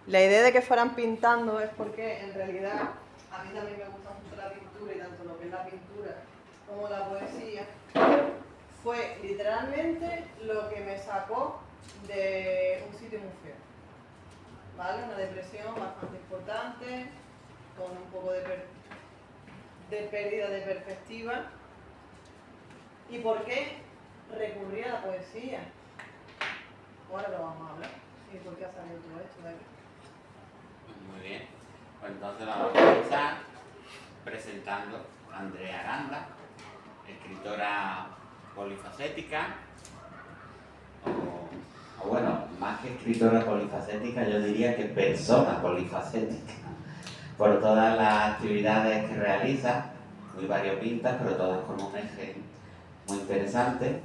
La idea de que fueran pintando es porque en realidad a mí también me gusta mucho la pintura y tanto lo que es la pintura como la poesía fue literalmente lo que me sacó de un sitio muy feo, ¿vale? Una depresión bastante importante, con un poco de pérdida de perspectiva. ¿Y por qué recurrir a la poesía? Ahora lo vamos a hablar. ¿Y por qué ha salido todo esto de aquí? Muy bien, pues entonces vamos a empezar presentando a Andrea Aranda, escritora polifacética, o bueno, más que escritora polifacética, yo diría que persona polifacética, por todas las actividades que realiza, muy variopintas, pero todas con un eje muy interesante.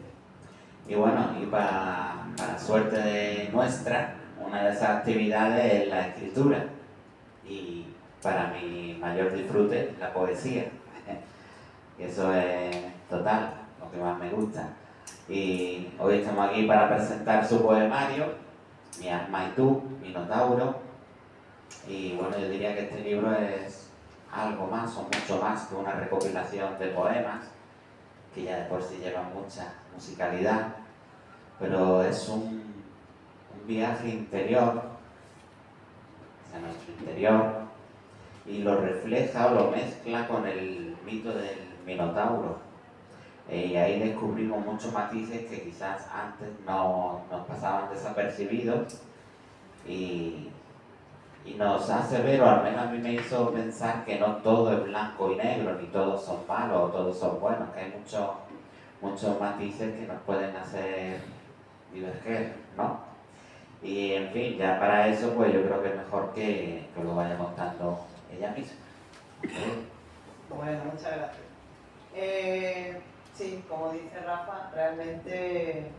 Y bueno, y para suerte de nuestra, una de esas actividades es la escritura. Y para mi mayor disfrute, la poesía. Y eso es total, lo que más me gusta. Y hoy estamos aquí para presentar su poemario, Mi alma y tú, Minotauro. Y bueno, yo diría que este libro es algo más o mucho más que una recopilación de poemas, que ya de por sí llevan mucha musicalidad, pero es un viaje interior hacia nuestro interior, y lo refleja o lo mezcla con el mito del Minotauro. Y ahí descubrimos muchos matices que quizás antes no nos pasaban desapercibidos, y nos hace ver, o al menos a mí me hizo pensar, que no todo es blanco y negro, ni todos son malos o todos son buenos, que hay muchos matices que nos pueden hacer diverger, ¿no? Y en fin, ya para eso pues yo creo que es mejor que lo vaya contando ella misma. Bueno, muchas gracias. Sí, como dice Rafa, realmente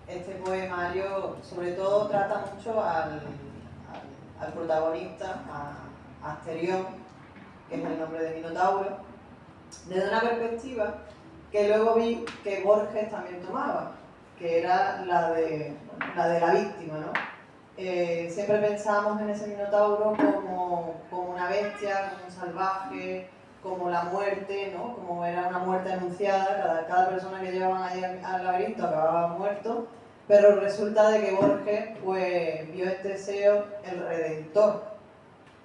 este poemario sobre todo trata mucho al protagonista, a Asterión, que es el nombre de Minotauro, desde una perspectiva que luego vi que Borges también tomaba, que era la de la víctima, ¿no? Siempre pensábamos en ese Minotauro como una bestia, como un salvaje, como la muerte, ¿no? Como era una muerte anunciada, cada persona que llevaban ahí al laberinto acababa muerto, pero resulta de que Borges pues, vio en Teseo el redentor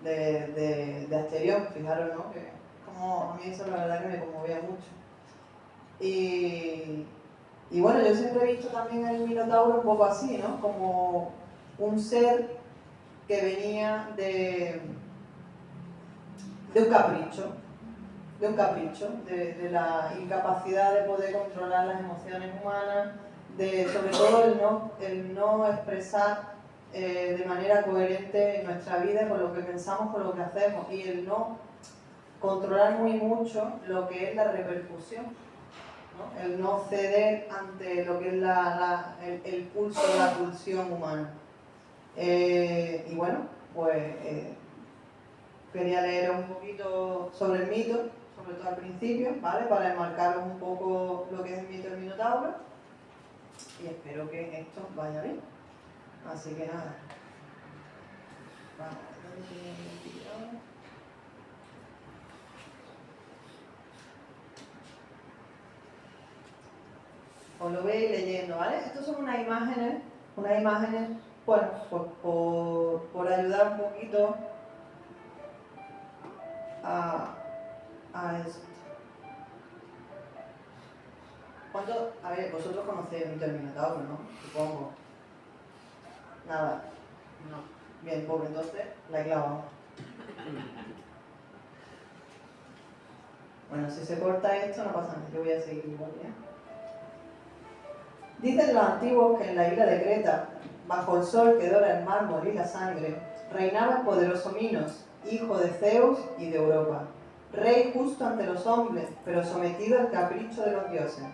de Asterión, fijaros, ¿no? Que como a mí eso la verdad que me conmovía mucho. Y bueno, yo siempre he visto también el Minotauro un poco así, ¿no? Como un ser que venía de un capricho, de la incapacidad de poder controlar las emociones humanas, sobre todo el no expresar de manera coherente en nuestra vida con lo que pensamos, con lo que hacemos, y el no controlar muy mucho lo que es la repercusión, ¿no? El no ceder ante lo que es el pulso de la pulsión humana. Y bueno, pues quería leer un poquito sobre el mito, sobre todo al principio, ¿vale? Para enmarcaros un poco lo que es el mito del Minotauro, y espero que esto vaya bien. Así que nada. Vamos, ¿dónde tiene el video? Os lo veis leyendo, ¿vale? Estas son unas imágenes, bueno, pues por ayudar un poquito a esto. A ver, vosotros conocéis el mito del Minotauro, ¿no? Supongo. Nada. No. Bien, pues entonces la he clavado. Bueno, si se corta esto no pasa nada, yo voy a seguir igual, ¿eh? Dicen los antiguos que en la isla de Creta, bajo el sol que dora el mármol y la sangre, reinaba el poderoso Minos, hijo de Zeus y de Europa, rey justo ante los hombres, pero sometido al capricho de los dioses.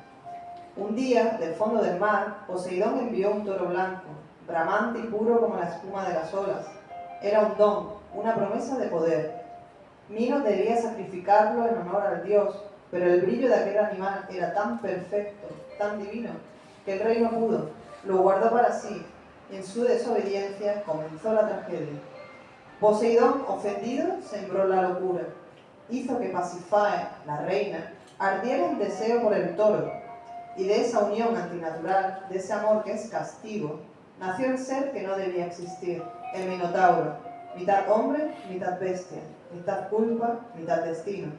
Un día, del fondo del mar, Poseidón envió un toro blanco, bramante y puro como la espuma de las olas. Era un don, una promesa de poder. Minos debía sacrificarlo en honor al dios, pero el brillo de aquel animal era tan perfecto, tan divino, que el rey no pudo, lo guardó para sí, y en su desobediencia comenzó la tragedia. Poseidón, ofendido, sembró la locura. Hizo que Pasífae, la reina, ardiera en deseo por el toro, y de esa unión antinatural, de ese amor que es castigo, nació el ser que no debía existir, el Minotauro, mitad hombre, mitad bestia, mitad culpa, mitad destino.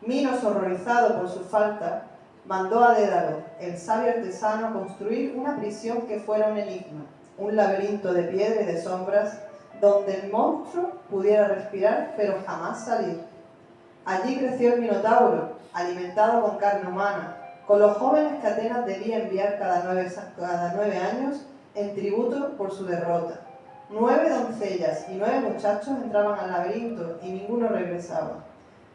Minos, horrorizado por su falta, mandó a Dédalo, el sabio artesano, construir una prisión que fuera un enigma, un laberinto de piedra y de sombras, donde el monstruo pudiera respirar pero jamás salir. Allí creció el Minotauro, alimentado con carne humana, con los jóvenes que Atenas debía enviar cada 9 años en tributo por su derrota. 9 doncellas y 9 muchachos entraban al laberinto y ninguno regresaba.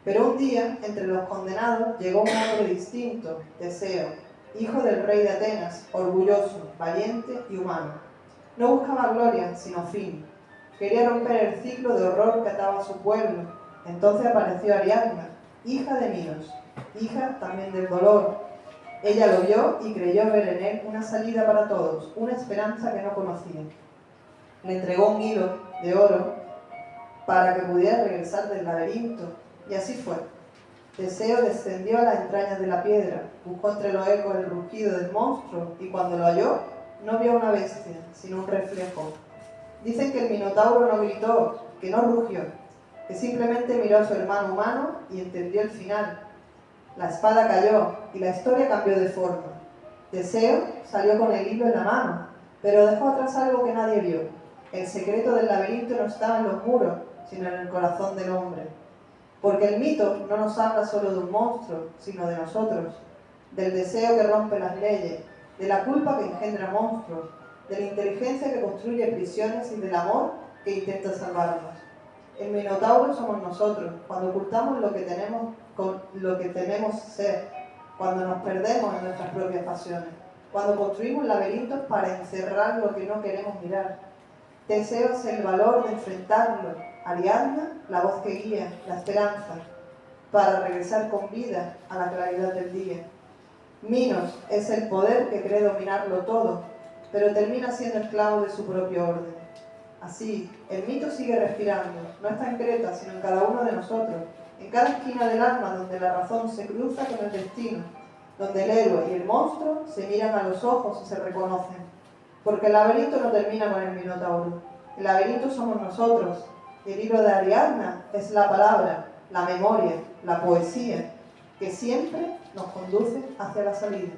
Pero un día, entre los condenados, llegó un hombre distinto, Teseo, hijo del rey de Atenas, orgulloso, valiente y humano. No buscaba gloria, sino fin. Quería romper el ciclo de horror que ataba a su pueblo. Entonces apareció Ariadna, hija de Minos, hija también del dolor. Ella lo vio y creyó ver en él una salida para todos, una esperanza que no conocía. Le entregó un hilo de oro para que pudiera regresar del laberinto, y así fue. Teseo descendió a las entrañas de la piedra, buscó entre los ecos el rugido del monstruo, y cuando lo halló, no vio una bestia, sino un reflejo. Dicen que el Minotauro no gritó, que no rugió, que simplemente miró a su hermano humano y entendió el final. La espada cayó y la historia cambió de forma. Teseo salió con el hilo en la mano, pero dejó atrás algo que nadie vio. El secreto del laberinto no estaba en los muros, sino en el corazón del hombre. Porque el mito no nos habla solo de un monstruo, sino de nosotros, del deseo que rompe las leyes, de la culpa que engendra monstruos, de la inteligencia que construye prisiones y del amor que intenta salvarnos. El Minotauro somos nosotros, cuando ocultamos lo que tenemos, con lo que tememos ser, cuando nos perdemos en nuestras propias pasiones, cuando construimos laberintos para encerrar lo que no queremos mirar. Teseo es el valor de enfrentarlo, Ariadna, la voz que guía, la esperanza, para regresar con vida a la claridad del día. Minos es el poder que cree dominarlo todo, pero termina siendo esclavo de su propio orden. Así, el mito sigue respirando, no está en Creta, sino en cada uno de nosotros, en cada esquina del alma donde la razón se cruza con el destino, donde el héroe y el monstruo se miran a los ojos y se reconocen. Porque el laberinto no termina con el Minotauro, el laberinto somos nosotros, y el hilo de Ariadna es la palabra, la memoria, la poesía, que siempre nos conduce hacia la salida.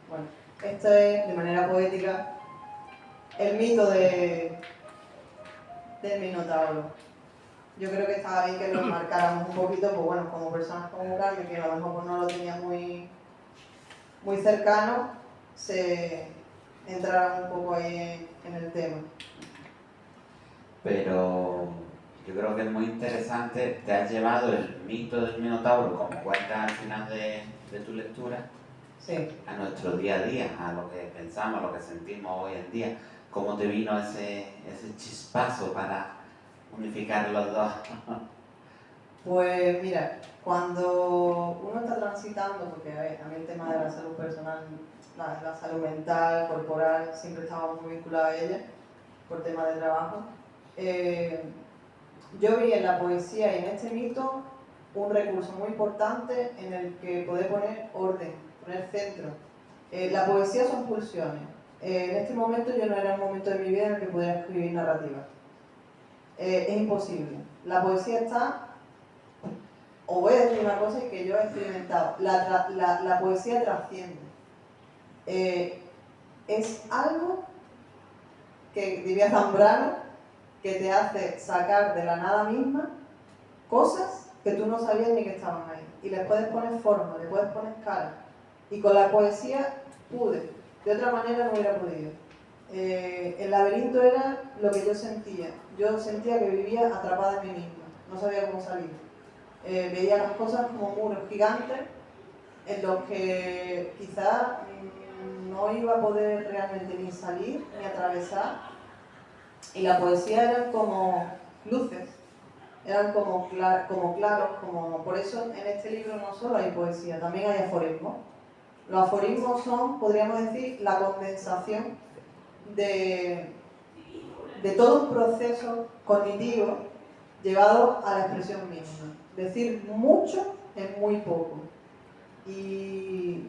Bueno, esto es, de manera poética, el mito del Minotauro. Yo creo que estaba bien que lo marcáramos un poquito, pues bueno, como personas como Carmen, que a lo mejor pues no lo tenía muy cercano, se entraran un poco ahí en el tema. Pero yo creo que es muy interesante, te has llevado el mito del Minotauro, como cuenta al final de tu lectura, Sí. a nuestro día a día, a lo que pensamos, a lo que sentimos hoy en día. ¿Cómo te vino ese chispazo para unificar los dos? Pues mira, cuando uno está transitando, porque a ver, a mí el tema de la salud personal, la salud mental, corporal, siempre estaba muy vinculada a ella, por tema de trabajo, yo vi en la poesía y en este mito un recurso muy importante en el que poder poner orden, poner centro. La poesía son pulsiones. En este momento yo no era un momento de mi vida en el que pudiera escribir narrativa. Es imposible. La poesía está, o voy a decir una cosa que yo he experimentado, la poesía trasciende. Es algo que diría Zambrano, que te hace sacar de la nada misma cosas que tú no sabías ni que estaban ahí. Y les puedes poner forma, le puedes poner cara. Y con la poesía pude, de otra manera no hubiera podido. El laberinto era lo que yo sentía. Yo sentía que vivía atrapada en mí misma, no sabía cómo salir. Veía las cosas como muros gigantes en los que quizás no iba a poder realmente ni salir ni atravesar. Y la poesía eran como luces, eran como claros, como por eso en este libro no solo hay poesía, también hay aforismos. Los aforismos son, podríamos decir, la condensación de todo un proceso cognitivo llevado a la expresión misma. Decir mucho en muy poco. Y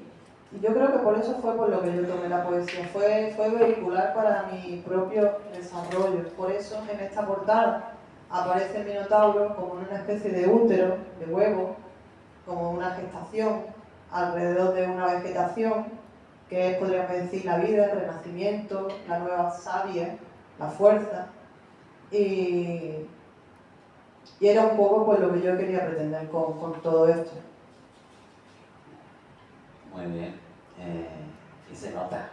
yo creo que por eso fue por lo que yo tomé la poesía. Fue vehicular para mi propio desarrollo. Por eso en esta portada aparece el Minotauro como una especie de útero, de huevo, como una gestación alrededor de una vegetación, que es, podríamos decir, la vida, el renacimiento, la nueva savia, la fuerza. Y era un poco pues lo que yo quería pretender con todo esto. Muy bien. Y se nota,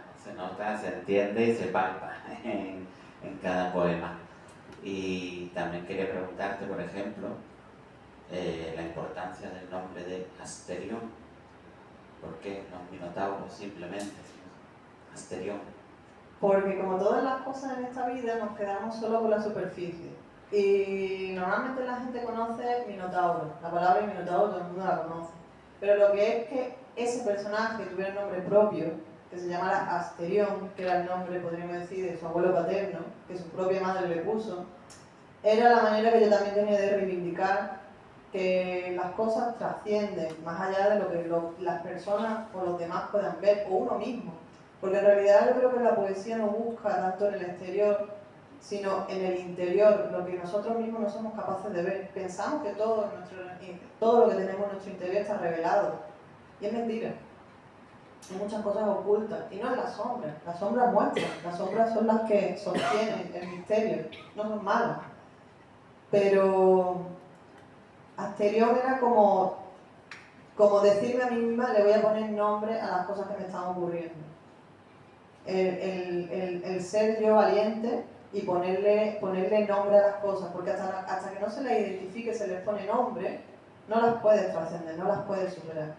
se entiende y se palpa en cada poema. Y también quería preguntarte, por ejemplo, la importancia del nombre de Asterión. ¿Por qué no Minotauro simplemente, sino Asterión? Porque como todas las cosas en esta vida nos quedamos solo con la superficie. Y normalmente la gente conoce Minotauro, la palabra Minotauro todo el mundo la conoce. Pero lo que es que ese personaje tuviera un nombre propio, que se llamara Asterión, que era el nombre, podríamos decir, de su abuelo paterno, que su propia madre le puso, era la manera que yo también tenía de reivindicar que las cosas trascienden más allá de lo que las personas o los demás puedan ver, o uno mismo. Porque en realidad yo creo que la poesía no busca tanto en el exterior, sino en el interior, lo que nosotros mismos no somos capaces de ver. Pensamos que todo lo que tenemos en nuestro interior está revelado, y es mentira. Hay muchas cosas ocultas, y no es las sombras muestran, las sombras son las que sostienen el misterio, no son malas. Pero Asterión era como decirme a mí misma, le voy a poner nombre a las cosas que me están ocurriendo. El ser yo valiente y ponerle nombre a las cosas, porque hasta que no se las identifique, se les pone nombre, no las puedes trascender, no las puedes superar.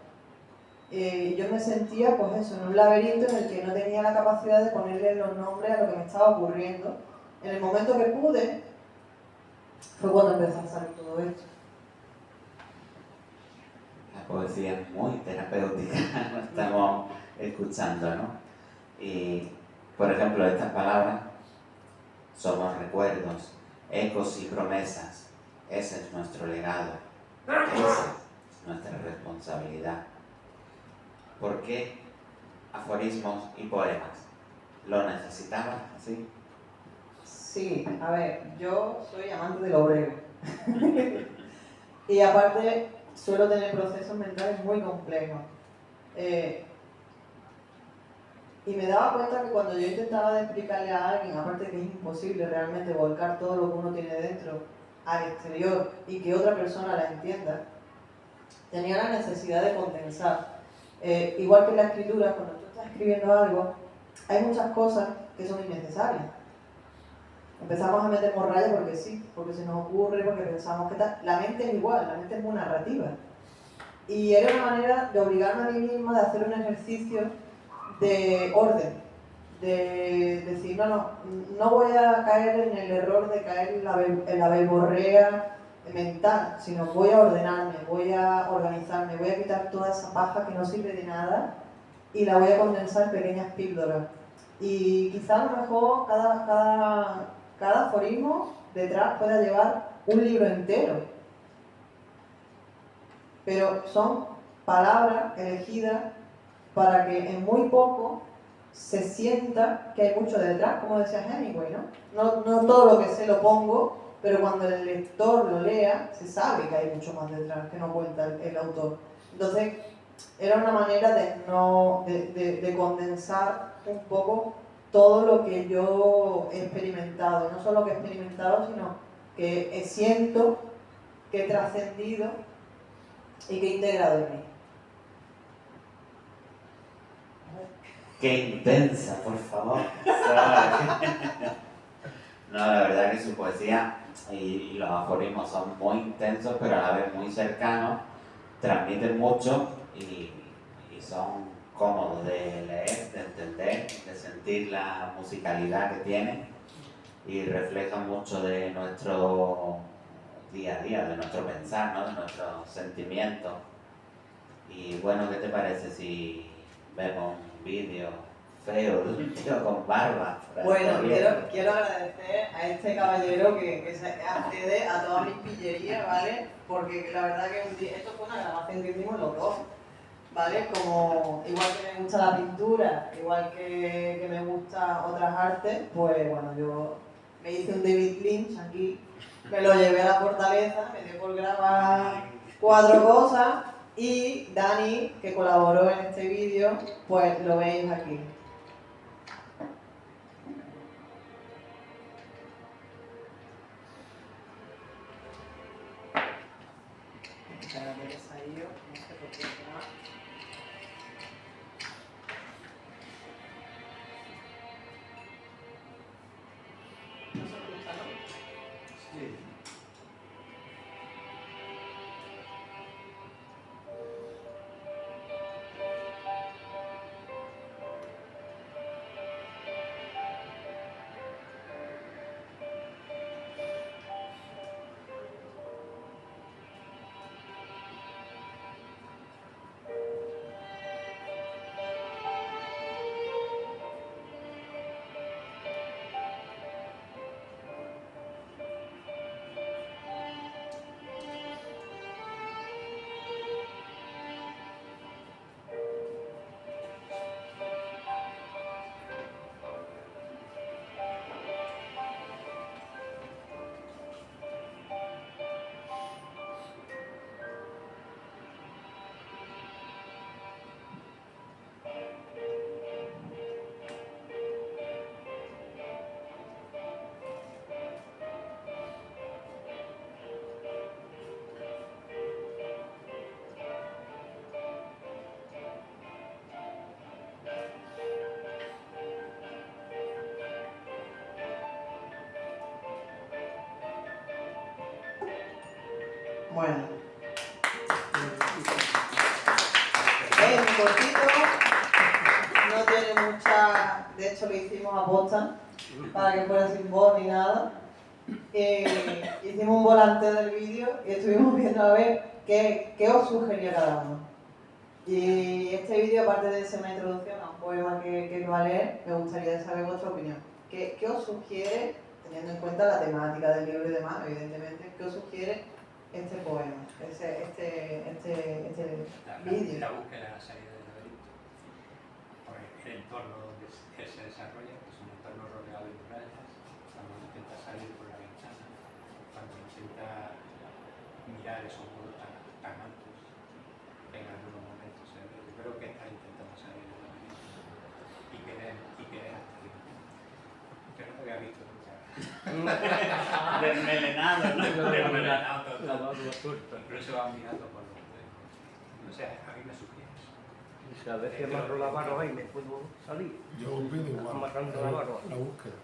Yo me sentía, pues eso, en un laberinto en el que no tenía la capacidad de ponerle los nombres a lo que me estaba ocurriendo. En el momento que pude, fue cuando empezó a salir todo esto. La poesía es muy terapéutica, lo estamos escuchando, ¿no? Y, por ejemplo, estas palabras, somos recuerdos, ecos y promesas, ese es nuestro legado, esa es nuestra responsabilidad. ¿Por qué aforismos y poemas? ¿Lo necesitamos así? Sí, a ver, yo soy amante del obrero. Y aparte, suelo tener procesos mentales muy complejos. Y me daba cuenta que cuando yo intentaba explicarle a alguien, aparte de que es imposible realmente volcar todo lo que uno tiene dentro al exterior y que otra persona la entienda, tenía la necesidad de condensar. Igual que en la escritura, cuando tú estás escribiendo algo, hay muchas cosas que son innecesarias. Empezamos a meter morralla porque sí, porque se nos ocurre, porque pensamos que tal. La mente es igual, la mente es muy narrativa. Y era una manera de obligarme a mí misma de hacer un ejercicio de orden, de decir, no voy a caer en el error de caer en la verborrea mental, sino voy a ordenarme, voy a organizarme, voy a quitar toda esa paja que no sirve de nada y la voy a condensar en pequeñas píldoras. Y quizá a lo mejor cada aforismo detrás pueda llevar un libro entero, pero son palabras elegidas para que en muy poco se sienta que hay mucho detrás, como decía Hemingway, ¿no? No todo lo que sé lo pongo, pero cuando el lector lo lea, se sabe que hay mucho más detrás, que no cuenta el autor. Entonces, era una manera de condensar un poco todo lo que yo he experimentado, y no solo que he experimentado, sino que siento, que he trascendido y que he integrado en mí. ¡Qué intensa, por favor! No, la verdad que su poesía y los aforismos son muy intensos, pero a la vez muy cercanos, transmiten mucho y son cómodos de leer, de entender, de sentir la musicalidad que tienen y reflejan mucho de nuestro día a día, de nuestro pensar, ¿no? De nuestros sentimientos. Y bueno, ¿qué te parece si vemos un vídeo feo de un tío con barba. Bueno, quiero agradecer a este caballero que se accede a todas mis pillerías, ¿vale? Porque la verdad que esto fue una grabación que hicimos los dos, ¿vale? Como igual que me gusta la pintura, igual que me gustan otras artes, pues bueno, yo me hice un David Lynch aquí, me lo llevé a la fortaleza, me dio por grabar 4 cosas y Dani, que colaboró en este vídeo, pues lo veis aquí. Espérate que se ha ido, no sé por qué se va. ¿No se escucha, no? Sí. Bueno, es muy cortito, no tiene mucha, de hecho lo hicimos a posta para que fuera sin voz ni nada. Hicimos un volante del vídeo y estuvimos viendo a ver qué os sugería cada uno. Y este vídeo, aparte de ser una introducción a un poema que va a leer, me gustaría saber vuestra opinión. ¿Qué os sugiere, teniendo en cuenta la temática del libro y demás, evidentemente, qué os sugiere este poema, este vídeo? La búsqueda de la salida del laberinto. Por el entorno donde se desarrolla, que es un entorno rodeado de murallas, cuando intenta salir por la ventana, cuando intenta mirar esos muros tan altos, en algunos momentos. Yo creo que está intentando salir del laberinto y querer hasta arriba. Yo no lo había visto nunca. Desmelenado, ¿no? Desmelenado total. Incluso van mirando por los huecos. No sé, a mí me sugiere eso. Y si a veces amarro la barba y me puedo salir. Yo olvido igual. Amarrando la barba. La búsqueda.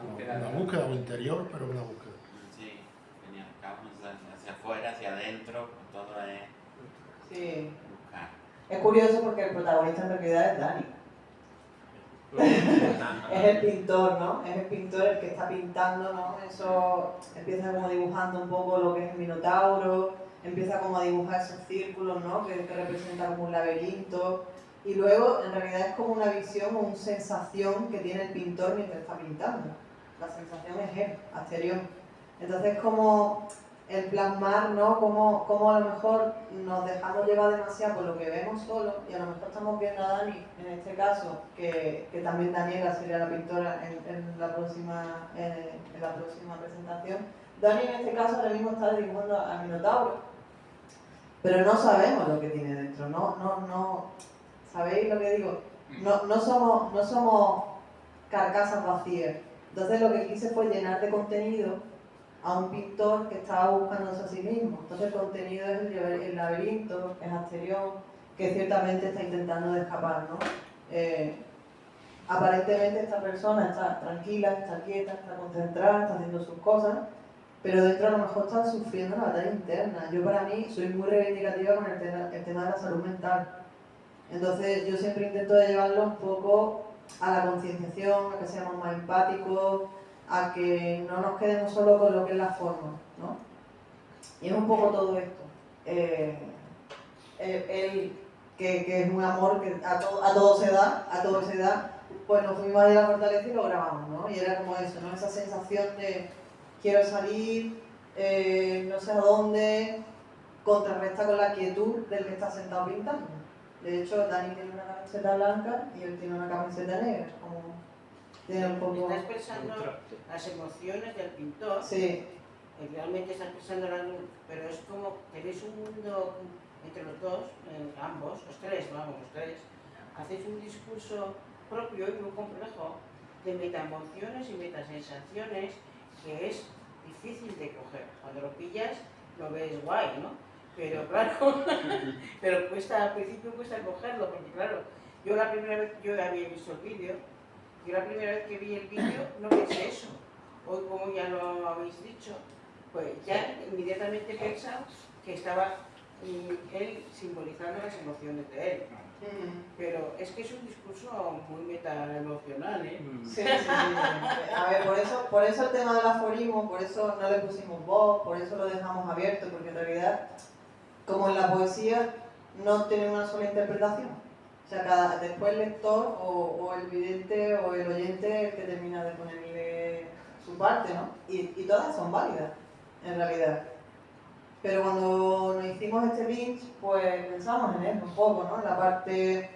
Una Una búsqueda o interior, pero una búsqueda. Sí, veníamos hacia afuera, hacia adentro, todo es Sí. buscar. Es curioso porque el protagonista en realidad es Dani. Es el pintor, ¿no? Es el pintor el que está pintando, ¿no? Eso empieza como dibujando un poco lo que es el Minotauro, empieza como a dibujar esos círculos, ¿no? Que representan como un laberinto. Y luego, en realidad, es como una visión o una sensación que tiene el pintor mientras está pintando. La sensación es él, exterior. Entonces, como el plasmar, ¿no? Como a lo mejor nos dejamos llevar demasiado por lo que vemos solo y a lo mejor estamos viendo a Dani, en este caso, que también Daniela sería la pintora en la próxima presentación. Dani en este caso ahora mismo está dibujando a Minotauro, pero no sabemos lo que tiene dentro, no, ¿sabéis lo que digo? No somos carcasas vacías. Entonces lo que quise fue llenar de contenido a un pintor que estaba buscándose a sí mismo. Entonces el contenido es el laberinto, es Asterión, que ciertamente está intentando de escapar, ¿no? Aparentemente esta persona está tranquila, está quieta, está concentrada, está haciendo sus cosas, pero dentro a lo mejor está sufriendo una batalla interna. Yo para mí soy muy reivindicativa con el tema de la salud mental. Entonces yo siempre intento de llevarlo un poco a la concienciación, a que seamos más empáticos, a que no nos quedemos solo con lo que es la forma, ¿no? Y es un poco todo esto. Él que es un amor que a todo se da, pues nos fuimos a ir a la fortaleza y lo grabamos, ¿no? Y era como eso, ¿no? Esa sensación de quiero salir, no sé a dónde, contrarresta con la quietud del que está sentado pintando. De hecho, Dani tiene una camiseta blanca y él tiene una camiseta negra, como tiene un poco... Estás pensando las emociones del pintor, Sí, realmente estás pensando en la luz, pero es como tenéis un mundo entre los dos, ambos, los tres, hacéis un discurso propio y muy complejo de metaemociones y metasensaciones que es difícil de coger. Cuando lo pillas lo ves guay, ¿no? Pero claro, pero al principio cuesta cogerlo, porque claro, yo había visto el vídeo, y la primera vez que vi el vídeo no pensé eso. Hoy, como ya lo habéis dicho, pues ya inmediatamente he pensado que estaba él simbolizando las emociones de él. Pero es que es un discurso muy metaemocional, ¿eh? sí. A ver, por eso el tema del aforismo, por eso no le pusimos voz, por eso lo dejamos abierto, porque en realidad, como en la poesía, no tiene una sola interpretación. O sea, después el lector o el vidente o el oyente es el que termina de ponerle su parte, ¿no? Y todas son válidas, en realidad. Pero cuando nos hicimos este binge, pues pensamos en eso un poco, ¿no? En la parte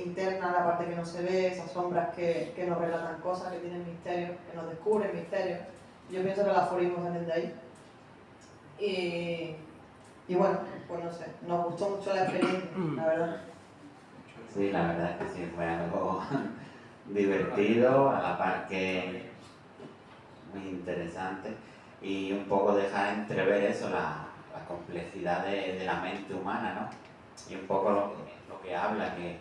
interna, la parte que no se ve, esas sombras que nos relatan cosas, que tienen misterios, que nos descubren misterios. Yo pienso que el aforismo salen de ahí. Y bueno, pues no sé, nos gustó mucho la experiencia, la verdad. Sí, la verdad es que sí, fue algo divertido, a la par que muy interesante, y un poco deja entrever eso, la complejidad de la mente humana, ¿no? Y un poco lo que habla, que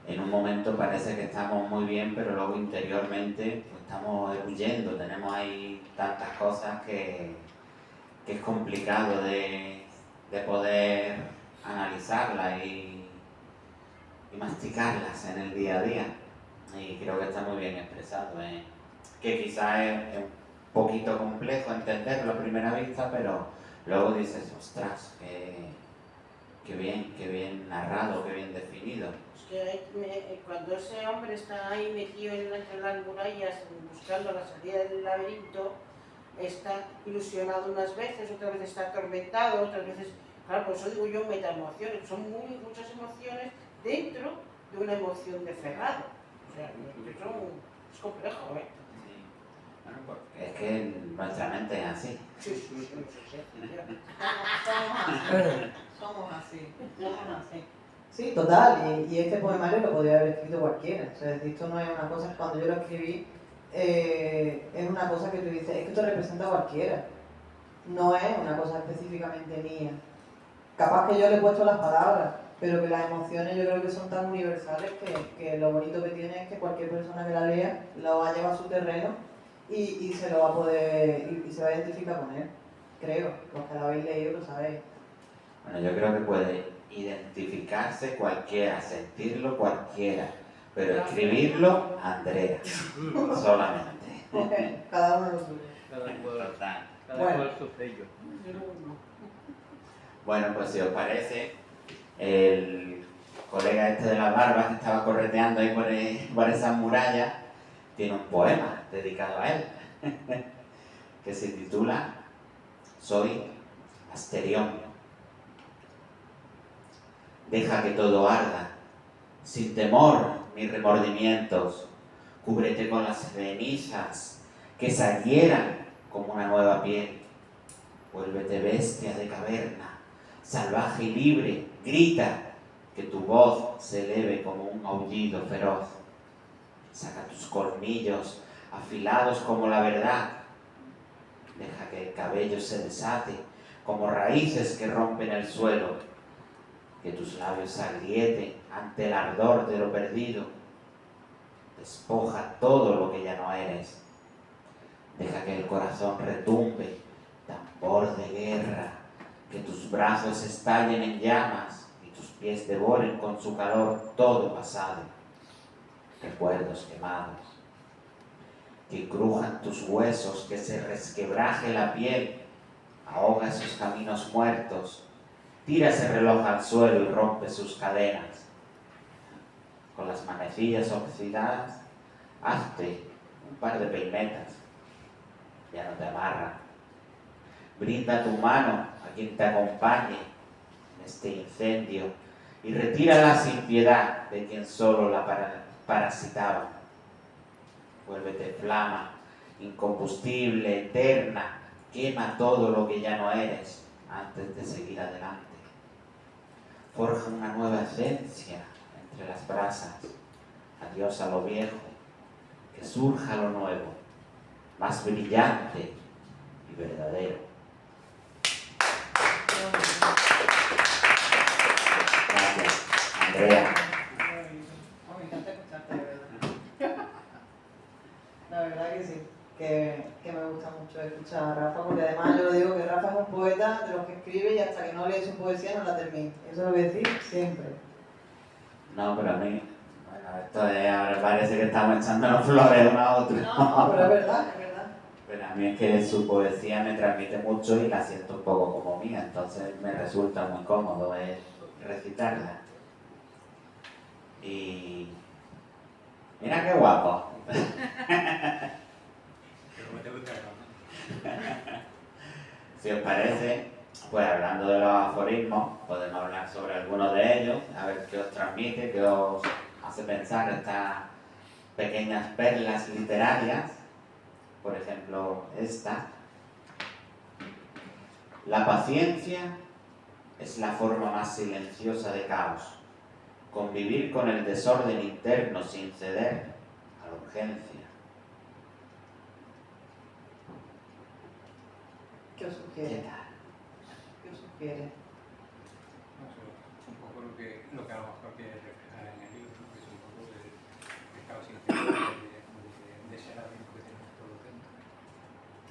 en un momento parece que estamos muy bien, pero luego interiormente pues, estamos huyendo, tenemos ahí tantas cosas que es complicado de poder analizarlas y masticarlas en el día a día. Y creo que está muy bien expresado, que quizás es un poquito complejo entenderlo a primera vista, pero luego dices, ostras, qué bien narrado, qué bien definido. Es que cuando ese hombre está ahí metido entre las murallas buscando la salida del laberinto, está ilusionado unas veces, otras veces está atormentado, otras veces... Claro, por eso digo yo metaemociones, son muchas emociones dentro de una emoción de cerrado. O sea, es complejo, ¿eh? Sí. Bueno, porque es que nuestra mente es así. Sí. Somos así. Sí, total, y este poemario lo podría haber escrito cualquiera. O sea, esto no es una cosa, cuando yo lo escribí, es una cosa que tú dices, es que esto representa a cualquiera. No es una cosa específicamente mía. Capaz que yo le he puesto las palabras, pero que las emociones yo creo que son tan universales que lo bonito que tiene es que cualquier persona que la lea lo va a llevar a su terreno y se lo va a poder, y se va a identificar con él. Creo, los que lo habéis leído lo sabéis. Bueno, yo creo que puede identificarse cualquiera, sentirlo cualquiera, pero escribirlo, Andrea, solamente. Cada uno lo suyo. Total. Cada cual su sello. Bueno, pues si os parece, el colega este de las barbas que estaba correteando ahí por esas murallas, tiene un poema dedicado a él, que se titula Soy Asterión. Deja que todo arda, sin temor ni remordimientos, cúbrete con las cenizas que se adhieran como una nueva piel, vuélvete bestia de caverna, salvaje y libre, grita, que tu voz se eleve como un aullido feroz. Saca tus colmillos afilados como la verdad. Deja que el cabello se desate como raíces que rompen el suelo. Que tus labios se agrieten ante el ardor de lo perdido. Despoja todo lo que ya no eres. Deja que el corazón retumbe, tambor de guerra. Que tus brazos estallen en llamas y tus pies devoren con su calor todo pasado. Recuerdos quemados. Que crujan tus huesos, que se resquebraje la piel. Ahoga esos caminos muertos. Tira ese reloj al suelo y rompe sus cadenas. Con las manecillas oxidadas, hazte un par de peinetas. Ya no te amarra. Brinda tu mano a quien te acompañe en este incendio y retírala sin piedad de quien solo la parasitaba. Vuélvete flama, incombustible, eterna, quema todo lo que ya no eres antes de seguir adelante. Forja una nueva esencia entre las brasas. Adiós a lo viejo, que surja lo nuevo, más brillante y verdadero. Gracias, Andrea. Me encanta escucharte, de verdad. La verdad que sí, que me gusta mucho escuchar a Rafa, porque además yo lo digo que Rafa es un poeta de los que escribe y hasta que no lee su poesía no la termina. Eso lo voy a decir siempre. No, pero a mí, bueno, esto ahora parece que estamos echándonos flores uno a otro. No, pero es verdad, es verdad. Pero a mí es que su poesía me transmite mucho y la siento un poco como mía, entonces me resulta muy cómodo recitarla. Y mira qué guapo. Pero me te gusta el Si os parece, pues hablando de los aforismos, podemos hablar sobre algunos de ellos, a ver qué os transmite, qué os hace pensar estas pequeñas perlas literarias. Por ejemplo, esta. La paciencia es la forma más silenciosa de caos. Convivir con el desorden interno sin ceder a la urgencia. ¿Qué os ¿Qué sugiere? tal? ¿Qué os sugiere? un poco lo que a lo mejor quiere reflejar en el libro, que es un poco del estado sintético de ese laberinto que tenemos todos dentro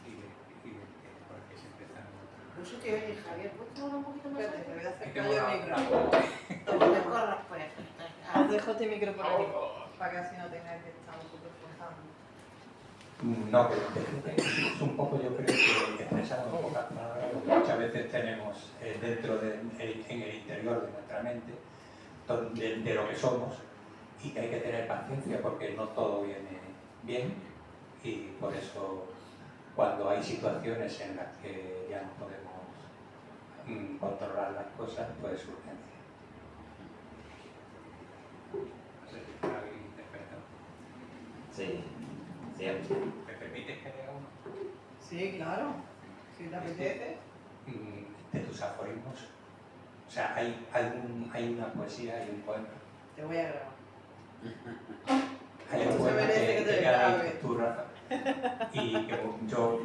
y por el que siempre estamos. No se te oye, Javier, ¿puedes hablar un poquito más Espérate, que alto? voy a Es que acercar yo el micro. No te corras, pues. Os dejo este micro por aquí, para que así no tengáis que estar nosotros forzando. No, pero es un poco, yo creo que expresar en pocas palabras lo que muchas veces tenemos dentro en el interior de nuestra mente, de lo que somos, y que hay que tener paciencia porque no todo viene bien, y por eso cuando hay situaciones en las que ya no podemos controlar las cosas, pues es urgencia. No sé si está bien interpretado. Sí, siempre. ¿Me permites que lea uno? Sí, claro. Si te apetece. De tus aforismos. O sea, hay una poesía y un poema. Te voy a grabar. Hay un Esto se poema merece que te que grabe. dices tú, Rafa, y que yo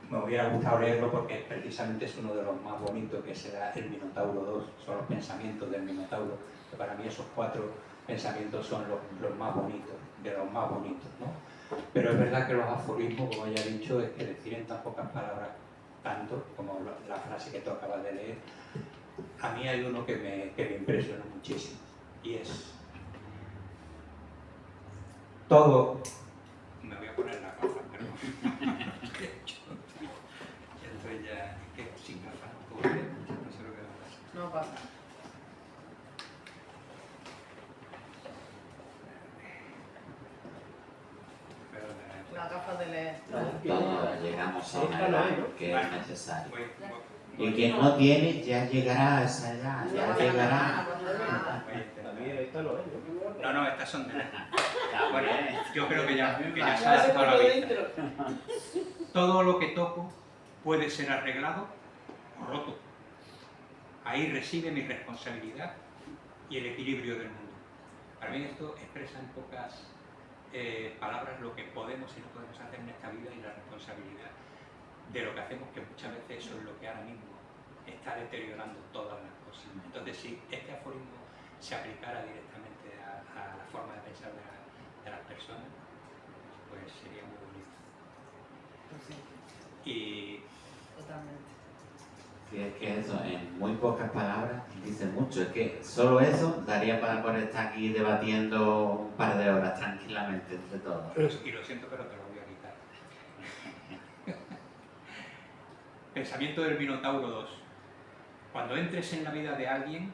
me hubiera gustado leerlo porque precisamente es uno de los más bonitos, que será el Minotauro 2, son los pensamientos del Minotauro, que para mí esos 4 pensamientos son los más bonitos, de los más bonitos, ¿no? Pero es verdad que los aforismos, como ya he dicho, es que decir en tan pocas palabras tanto, como la frase que tú acabas de leer. A mí hay uno que me impresionó muchísimo, y es: todo... Me voy a poner la gafa, pero... Entonces ya, es que sin gafas no puedo leer mucho, no sé lo que va a pasar. No pasa. Perdona, Las gafas de leer. Todos llegamos a una edad que es necesario. voy Y quien no tiene ya llegará a esa edad, ya llegará. a intentar. También esta lo es, ¿no? No, estas son de la... Está Bueno, bien. yo creo que ya se Ya ha se adaptado a la puso vista. dentro. Todo lo que toco puede ser arreglado o roto. Ahí reside mi responsabilidad y el equilibrio del mundo. Para mí esto expresa en pocas palabras lo que podemos y no podemos hacer en esta vida y la responsabilidad de lo que hacemos, que muchas veces eso es lo que ahora mismo está deteriorando todas las cosas. Entonces, si este aforismo se aplicara directamente a la forma de pensar de las personas, pues sería muy bonito. Pues sí, Y totalmente. Sí, es que eso, en muy pocas palabras, dice mucho. Es que solo eso daría para poder estar aquí debatiendo un par de horas tranquilamente entre todos. y lo siento, pero te lo voy a quitar. Pensamiento del Minotauro 2. Cuando entres en la vida de alguien,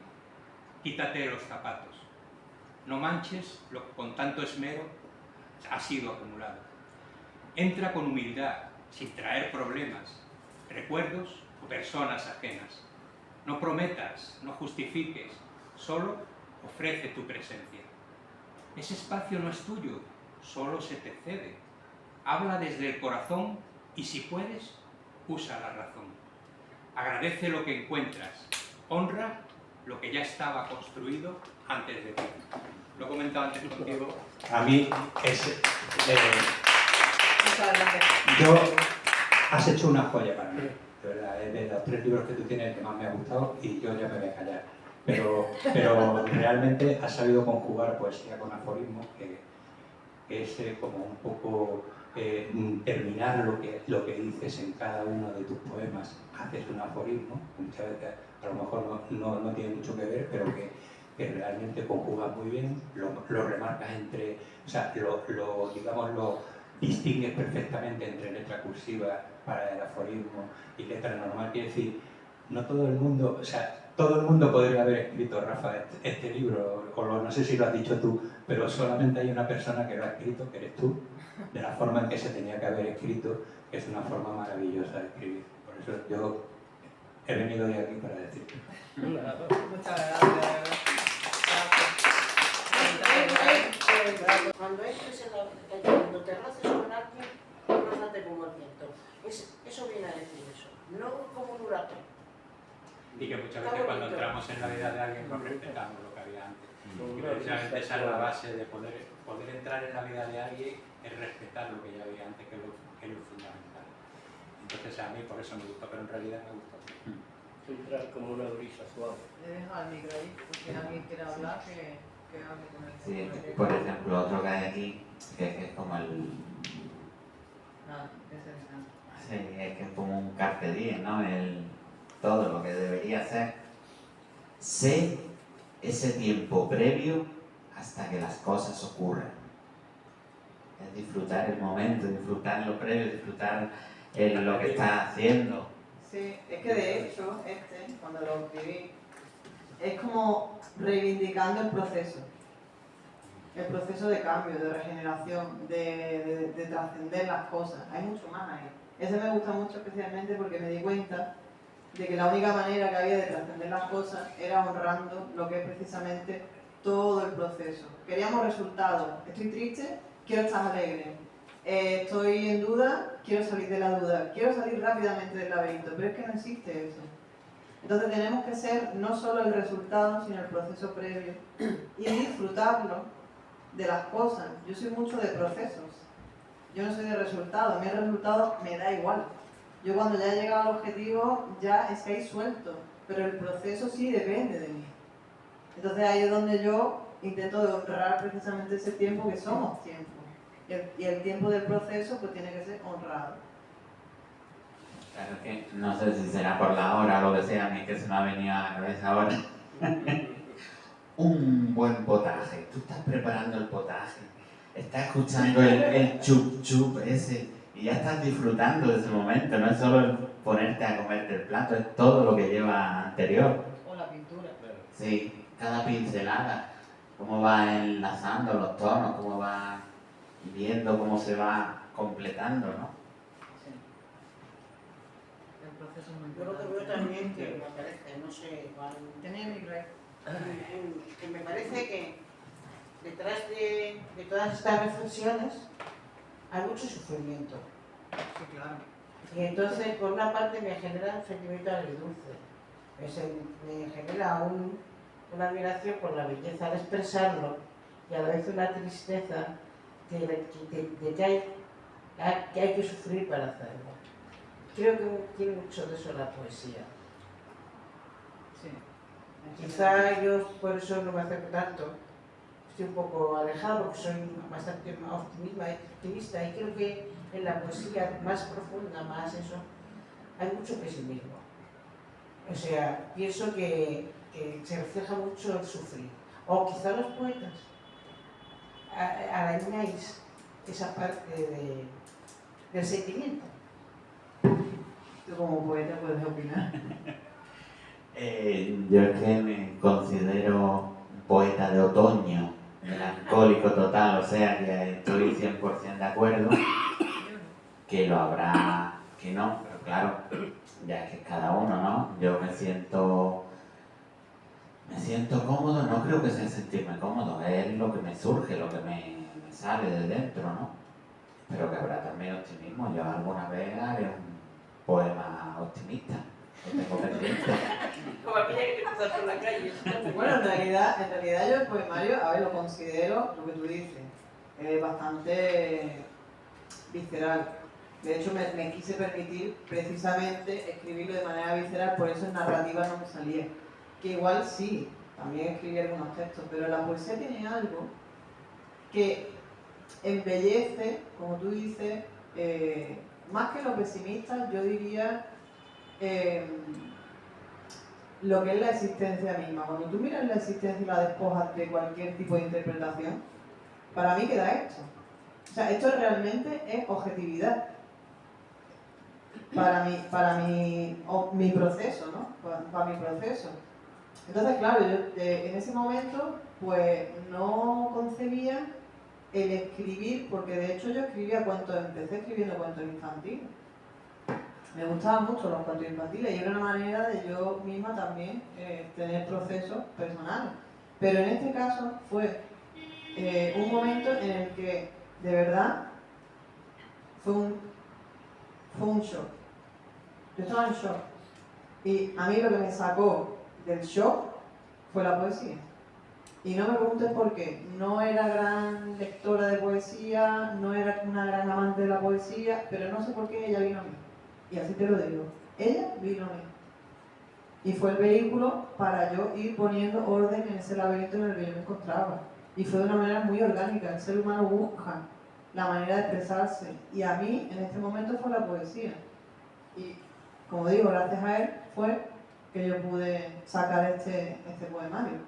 quítate los zapatos. No manches lo que con tanto esmero ha sido acumulado. Entra con humildad, sin traer problemas, recuerdos o personas ajenas. No prometas, no justifiques, solo ofrece tu presencia. Ese espacio no es tuyo, solo se te cede. Habla desde el corazón y si puedes, usa la razón. Agradece lo que encuentras, honra lo que ya estaba construido antes de ti. Lo he comentado antes contigo. A mí es... Muchas gracias. Yo, has hecho una joya para mí, de verdad, es de los 3 libros que tú tienes el que más me ha gustado y yo ya me voy a callar. Pero realmente has sabido conjugar poesía con aforismo, que es como un poco terminar lo que dices en cada uno de tus poemas. Haces un aforismo, muchas veces a lo mejor no tiene mucho que ver, pero que realmente conjugas muy bien, lo remarcas entre, o sea, lo distingues perfectamente entre letra cursiva para el aforismo y letra normal. Quiere decir, no todo el mundo, o sea, todo el mundo podría haber escrito, Rafa, este libro, no sé si lo has dicho tú, pero solamente hay una persona que lo ha escrito, que eres tú, de la forma en que se tenía que haber escrito, que es una forma maravillosa de escribir. Por eso yo he venido hoy aquí para decirte. Muchas gracias. Cuando te roces con alguien, rózate como el viento. Eso viene a decir eso, no como un huracán. Y que muchas veces cuando entramos en la vida de alguien no respetamos lo que había antes. Y precisamente esa es la base de poder entrar en la vida de alguien, es respetar lo que ya había antes, que es lo fundamental. Entonces a mí por eso me gustó, pero en realidad me gustó. Entrar como una brisa suave. Le dejo al micro ahí, porque alguien quiere hablar, que hable con él. Sí, por ejemplo, otro que hay aquí, que es como el... Nada, ese es nada. Sí, es que es como un carpe diem, ¿no? Todo lo que debería ser. Sé ese tiempo previo hasta que las cosas ocurran. Es disfrutar el momento, disfrutar lo previo, disfrutar lo que estás haciendo. Sí, es que de hecho, cuando lo escribí, es como reivindicando el proceso de cambio, de regeneración, de trascender las cosas. Hay mucho más ahí. Ese me gusta mucho especialmente porque me di cuenta de que la única manera que había de trascender las cosas era honrando lo que es precisamente todo el proceso. Queríamos resultados. Estoy triste, quiero estar alegre. Estoy en duda, quiero salir de la duda. Quiero salir rápidamente del laberinto, pero es que no existe eso. Entonces tenemos que ser no solo el resultado, sino el proceso previo y disfrutarlo de las cosas. Yo soy mucho de procesos. Yo no soy de resultados. A mí el resultado me da igual. Yo cuando ya he llegado al objetivo, ya es que ahí suelto. Pero el proceso sí depende de mí. Entonces ahí es donde yo intento de honrar precisamente ese tiempo, que somos tiempo. Y el tiempo del proceso pues tiene que ser honrado. Claro que no sé si será por la hora o lo que sea, a mí es que se me ha venido a la cabeza ahora. Un buen potaje. Tú estás preparando el potaje, estás escuchando el chup chup ese y ya estás disfrutando de ese momento. No es solo el ponerte a comerte el plato, es todo lo que lleva anterior. O la pintura. Sí, cada pincelada, cómo va enlazando los tonos, cómo va viendo cómo se va completando, ¿no? Sí. El proceso es muy Yo lo que importante. veo también que me parece, no sé, Tenía mi rey. que me parece que detrás de todas estas reflexiones hay mucho sufrimiento. Sí, claro. Y entonces, por una parte, me genera un sentimiento agridulce. Me genera una admiración por la belleza de expresarlo y a la vez una tristeza de que hay que sufrir para hacerlo. Creo que tiene mucho de eso la poesía. Sí. Quizá yo por eso no me acerco tanto. Estoy un poco alejado porque soy bastante optimista y creo que en la poesía más profunda, más eso, hay mucho pesimismo. O sea, pienso que se refleja mucho el sufrir. O quizá los poetas arañáis esa parte del sentimiento. Tú como poeta puedes opinar. Yo es que me considero un poeta de otoño, melancólico total, o sea que estoy 100% de acuerdo, que lo habrá, que no, pero claro, ya es que es cada uno, ¿no? Yo me siento cómodo, no creo que sea sentirme cómodo, es lo que me surge, lo que me sale de dentro, ¿no? Pero que habrá también optimismo. Yo alguna vez haré un poema optimista, lo tengo pendiente. Como aquella que te cruzas por la calle. Bueno, en realidad yo el poemario, a ver, lo considero, lo que tú dices, bastante visceral. De hecho, me quise permitir precisamente escribirlo de manera visceral, por eso en narrativa no me salía. Que igual sí, también escribí algunos textos, pero la poesía tiene algo que embellece, como tú dices, más que lo pesimista, yo diría lo que es la existencia misma. Cuando tú miras la existencia y la despojas de cualquier tipo de interpretación, para mí queda esto. O sea, esto realmente es objetividad. Mi proceso, ¿no? Para mi proceso. Entonces, claro, yo en ese momento, pues no concebía el escribir, porque de hecho yo empecé escribiendo cuentos infantiles. Me gustaban mucho los cuentos infantiles y era una manera de yo misma también tener procesos personales. Pero en este caso fue un momento en el que de verdad fue un shock. Yo estaba en shock. Y a mí lo que me sacó del shock fue la poesía. Y no me preguntes por qué. No era gran lectora de poesía, no era una gran amante de la poesía, pero no sé por qué ella vino a mí. Y así te lo digo. Ella vino a mí. Y fue el vehículo para yo ir poniendo orden en ese laberinto en el que yo me encontraba. Y fue de una manera muy orgánica. El ser humano busca la manera de expresarse. Y a mí, en este momento, fue la poesía. Y, como digo, gracias a él fue que yo pude sacar este poemario.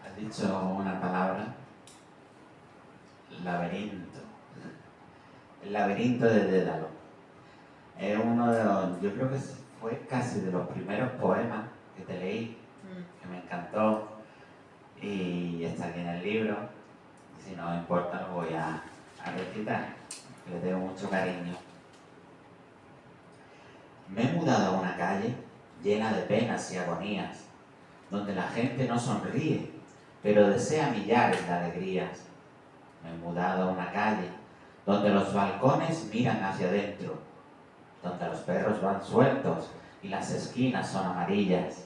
Has dicho una palabra, laberinto. El laberinto de Dédalo. Es uno de los, yo creo que fue casi de los primeros poemas que te leí, que me encantó y está aquí en el libro. Si no importa lo voy a recitar, le tengo mucho cariño. Me he mudado a una calle llena de penas y agonías, donde la gente no sonríe, pero desea millares de alegrías. Me he mudado a una calle donde los balcones miran hacia adentro, donde los perros van sueltos y las esquinas son amarillas.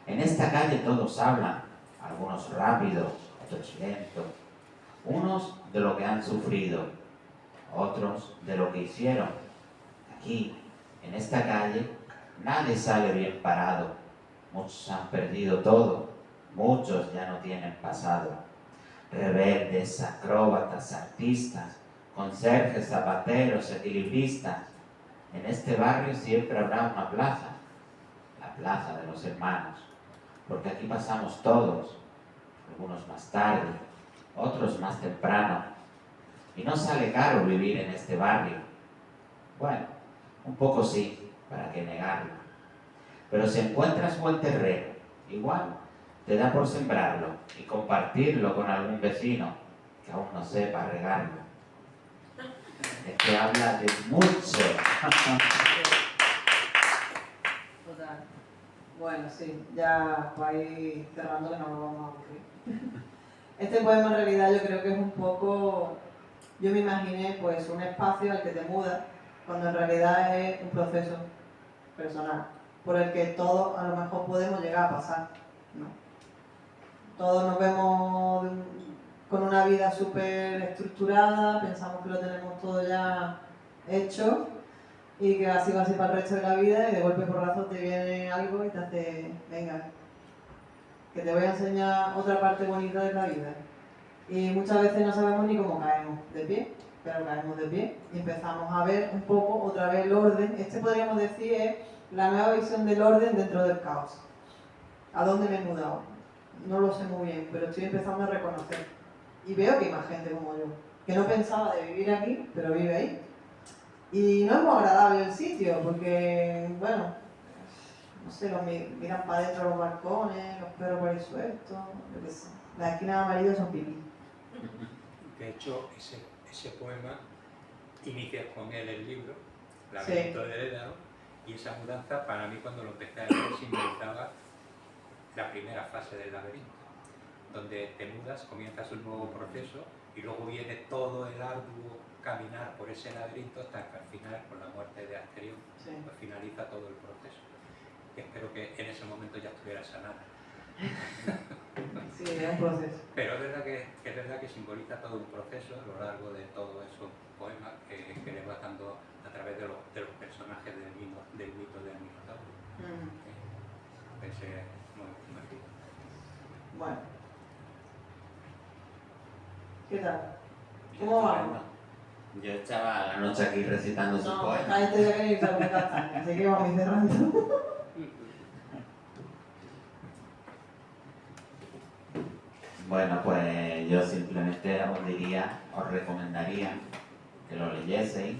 En esta calle todos hablan, algunos rápido, otros lento, unos de lo que han sufrido, otros de lo que hicieron. Aquí, en esta calle, nadie sale bien parado. Muchos han perdido todo, muchos ya no tienen pasado. Rebeldes, acróbatas, artistas, conserjes, zapateros, equilibristas. En este barrio siempre habrá una plaza, la plaza de los hermanos, porque aquí pasamos todos, algunos más tarde, otros más temprano, y no sale caro vivir en este barrio. Bueno, un poco sí, ¿para qué negarlo? Pero si encuentras buen terreno, igual te da por sembrarlo y compartirlo con algún vecino que aún no sepa regarlo. Es que habla de mucho. Total. Bueno, sí, ya para ir cerrando que no nos vamos a aburrir. Este poema en realidad yo creo que es un poco, yo me imaginé pues un espacio al que te mudas, cuando en realidad es un proceso personal, por el que todos a lo mejor podemos llegar a pasar, ¿no? Todos nos vemos con una vida súper estructurada, pensamos que lo tenemos todo ya hecho y que así va a ser para el resto de la vida y de golpe porrazo te viene algo y te hace, venga, que te voy a enseñar otra parte bonita de la vida. Y muchas veces no sabemos ni cómo caemos de pie, pero caemos de pie y empezamos a ver un poco otra vez el orden. Este podríamos decir es la nueva visión del orden dentro del caos. ¿A dónde me he mudado? No lo sé muy bien, pero estoy empezando a reconocer. Y veo que hay más gente como yo, que no pensaba de vivir aquí, pero vive ahí. Y no es muy agradable el sitio, porque, bueno, no sé, miran para adentro los balcones, los perros por ahí sueltos, yo qué sé. Las esquinas amarillas son pipí. De hecho, ese poema inicia con él el libro, Laberinto del Dédalo, y esa mudanza para mí cuando lo empecé a leer simbolizaba la primera fase del laberinto, donde te mudas, comienzas un nuevo proceso y luego viene todo el arduo caminar por ese laberinto hasta que al final, con la muerte de Asterión, pues finaliza todo el proceso. Y espero que en ese momento ya estuviera sanada. Sí, es un proceso. Pero es verdad que simboliza todo un proceso a lo largo de todos esos poemas que le va dando a través de los personajes del mito del Minotauro. Ese es muy rico. Bueno. ¿Qué tal? ¿Cómo vamos? Yo estaba la noche aquí recitando sus No, poemas. a este ya que irse a comer castaña, así que vamos a ir cerrando. Bueno, pues yo simplemente os recomendaría que lo leyeseis,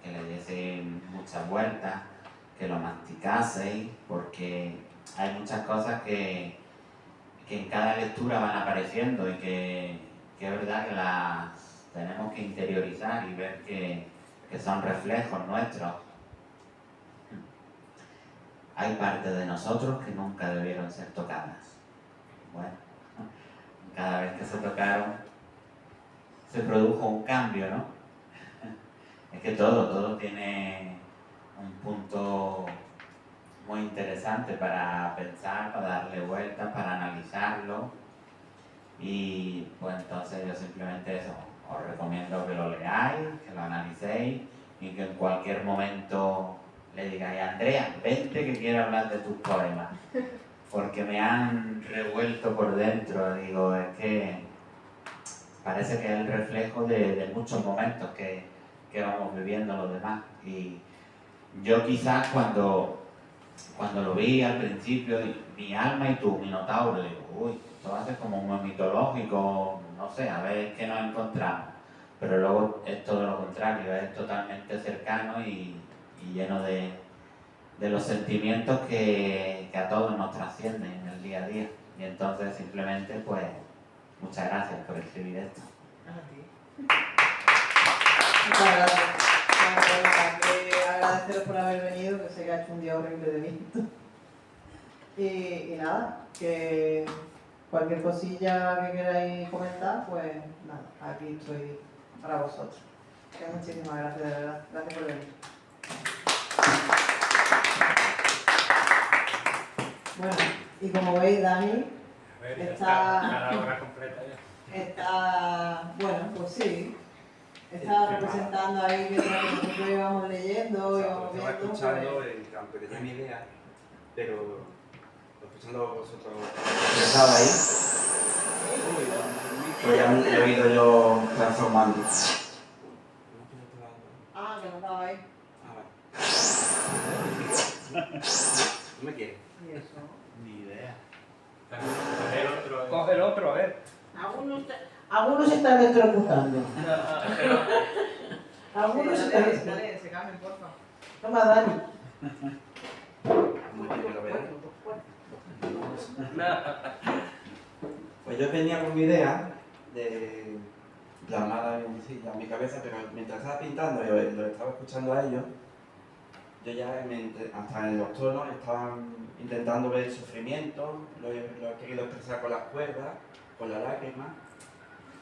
que le dieseis muchas vueltas, que lo masticaseis, porque hay muchas cosas que en cada lectura van apareciendo y que es verdad que las tenemos que interiorizar y ver que son reflejos nuestros. Hay partes de nosotros que nunca debieron ser tocadas. Bueno, cada vez que se tocaron se produjo un cambio, ¿no? Es que todo tiene un punto muy interesante para pensar, para darle vueltas, para analizarlo. Y pues entonces yo simplemente eso, os recomiendo que lo leáis, que lo analicéis y que en cualquier momento le digáis: Andrea, vente que quiero hablar de tus poemas, porque me han revuelto por dentro. Digo, es que parece que es el reflejo de muchos momentos que vamos viviendo los demás. Y yo quizás cuando lo vi al principio, mi alma y tu Minotauro, digo, uy, esto va a ser como muy mitológico, no sé, a ver qué nos encontramos. Pero luego es todo lo contrario, es totalmente cercano y lleno de los sentimientos que a todos nos trascienden en el día a día. Y entonces simplemente, pues, muchas gracias por escribir esto. Muchas gracias. Bueno, que agradeceros por haber venido, que sé que ha hecho un día horrible de viento. Y nada, que cualquier cosilla que queráis comentar, pues nada, aquí estoy para vosotros. Que muchísimas gracias, de verdad. Gracias por venir. Bueno, y como veis, Dani A ver, ya está la obra completa ya. está, bueno, pues sí, está representando ahí mientras que nosotros íbamos leyendo, íbamos Estaba viendo. escuchando, Pues, aunque tenía mi idea, pero escuchando a vosotros estaba ahí, pues ya me he oído yo transformando. ah, que no estaba ahí. ¿No me quieres? ¿Y eso? Ni idea. Coge el otro, a ver. Algunos se están electrocutando. Algunos se están Dale, electrocutando. dale, ese Carmen, porfa. Toma, Dani. ¿No quieres que lo vea? Pues yo venía con mi idea de plasmada en mi cabeza, pero mientras estaba pintando y lo estaba escuchando a ellos, yo ya hasta en los tonos estaba intentando ver el sufrimiento, lo he querido expresar con las cuerdas, con la lágrima,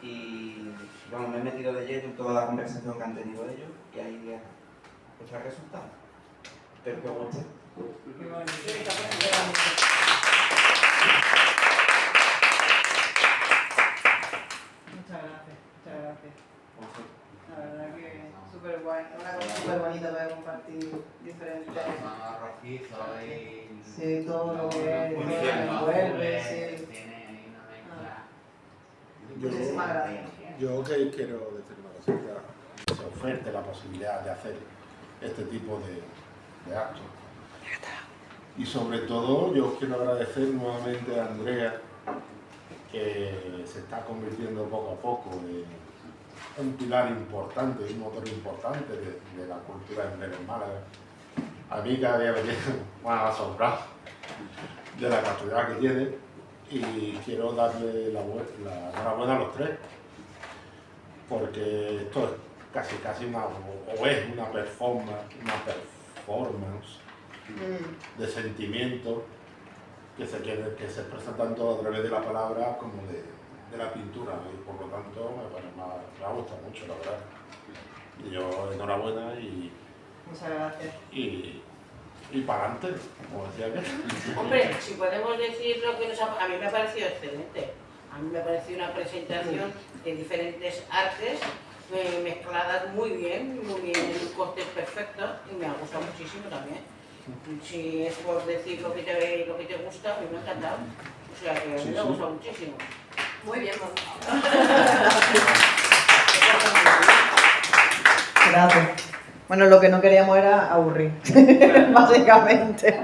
y vamos, me he metido de lleno en toda la conversación que han tenido ellos y ahí está el resultado. Espero que os guste. Qué bonito. Muchas gracias. La verdad que súper guay, una cosa súper bonita para compartir diferentes. Son rojizos y... Sí, todo lo que Muy todo lo bien, que ¿no? envuelve, sí. Tiene ahí una mezcla. Muchísimas gracias. Yo que quiero decir una cosita, que se oferte la posibilidad de hacer este tipo de actos. Y sobre todo yo quiero agradecer nuevamente a Andrea, que se está convirtiendo poco a poco en un pilar importante, un motor importante de la cultura en Málaga. A mí cada día me tiene más asombrado de la capacidad que tiene y quiero darle la enhorabuena a los tres, porque esto es casi una, o es una performance de sentimiento que se expresa tanto a través de la palabra como de la pintura, y por lo tanto me ha gustado mucho, la verdad. Y yo enhorabuena Muchas gracias. y para adelante, como decía que. Hombre, si podemos decir lo que a mí me ha parecido excelente. A mí me ha parecido una presentación de diferentes artes mezcladas muy bien, en un corte perfecto, y me ha gustado muchísimo también. Si es por decir lo que te gusta, a mí me ha encantado. O sea que a mí me ha gustado muchísimo. Muy bien montado. Gracias. Bueno, lo que no queríamos era aburrir, básicamente.